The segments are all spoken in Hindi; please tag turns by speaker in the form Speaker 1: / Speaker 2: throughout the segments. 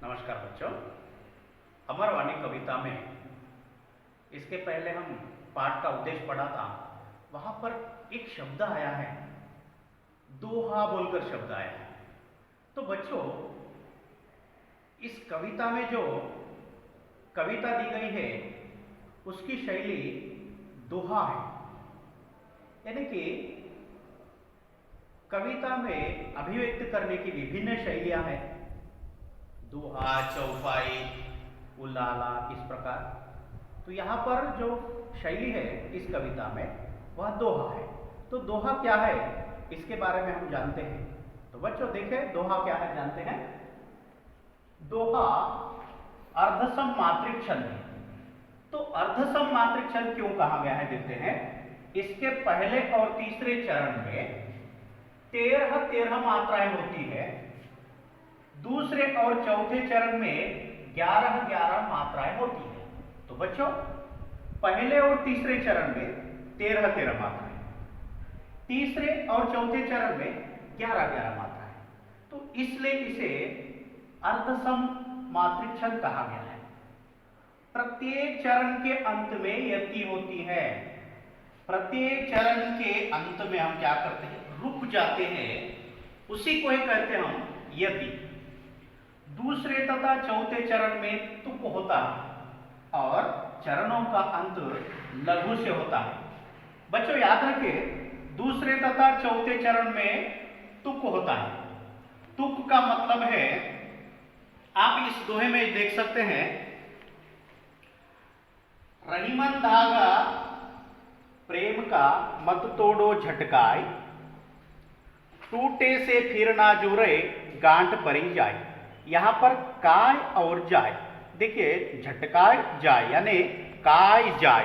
Speaker 1: नमस्कार बच्चों। अमरवाणी कविता में इसके पहले हम पाठ का उद्देश्य पढ़ा था। वहां पर एक शब्द आया है, दोहा बोलकर शब्द आया है। तो बच्चों, इस कविता में जो कविता दी गई है उसकी शैली दोहा है। यानी कि कविता में अभिव्यक्त करने की विभिन्न शैलियां हैं, दोहा, चौपाई, उलाला, इस प्रकार। तो यहाँ पर जो शैली है इस कविता में वह दोहा है। तो दोहा क्या है इसके बारे में हम जानते हैं। तो बच्चों देखें, दोहा क्या है जानते हैं। दोहा अर्धसम मात्रिक छंद है। तो अर्धसम मात्रिक छंद क्यों कहा गया है देखते हैं। इसके पहले और तीसरे चरण में 13 मात्राएं होती है। दूसरे और चौथे चरण में 11 मात्राएं होती है। तो बच्चों, पहले और तीसरे चरण में 13 मात्राएं, तीसरे और चौथे चरण में 11 मात्राएं। तो इसलिए इसे अर्धसम मात्रिक छंद कहा गया है। प्रत्येक चरण के अंत में यति होती है। प्रत्येक चरण के अंत में हम क्या करते हैं, रुक जाते हैं। उसी को ही कहते हैं हम यति। दूसरे तथा चौथे चरण में तुक होता है और चरणों का अंत लघु से होता है। बच्चों याद रखिए, दूसरे तथा चौथे चरण में तुक होता है। तुक का मतलब है, आप इस दोहे में देख सकते हैं, रहीमन धागा प्रेम का मत तोड़ो झटकाए, टूटे से फिर ना जुड़े गांठ परी जाए। यहां पर काय और जाय, देखिए झटकाए जाए यानी काय जाय,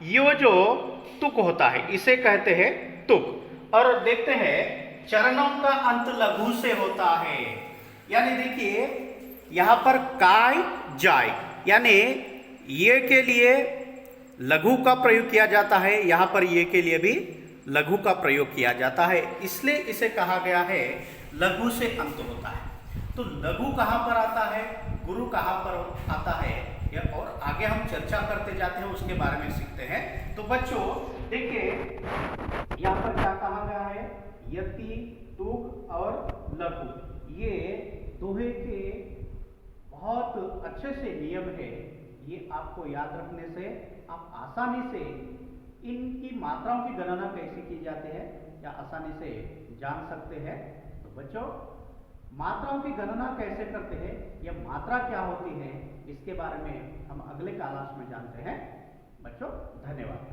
Speaker 1: ये जो तुक होता है इसे कहते हैं तुक। और देखते हैं चरणों का अंत लघु से होता है। यानी देखिए यहां पर काय जाय यानी ये के लिए लघु का प्रयोग किया जाता है, यहां पर ये के लिए भी लघु का प्रयोग किया जाता है। इसलिए इसे कहा गया है लघु से अंत होता है। तो लघु कहां पर आता है, गुरु कहां पर आता है, या और आगे हम चर्चा करते जाते हैं, उसके बारे में सीखते हैं। तो बच्चों देखिए यहां पर क्या कहा गया है, यति, तुक और लघु, ये दोहे के बहुत अच्छे से नियम है। ये आपको याद रखने से आप आसानी से इनकी मात्राओं की गणना कैसे की जाती है या आसानी से जान सकते हैं। तो बच्चों, मात्राओं की गणना कैसे करते हैं या मात्रा क्या होती है, इसके बारे में हम अगले क्लास में जानते हैं। बच्चों धन्यवाद।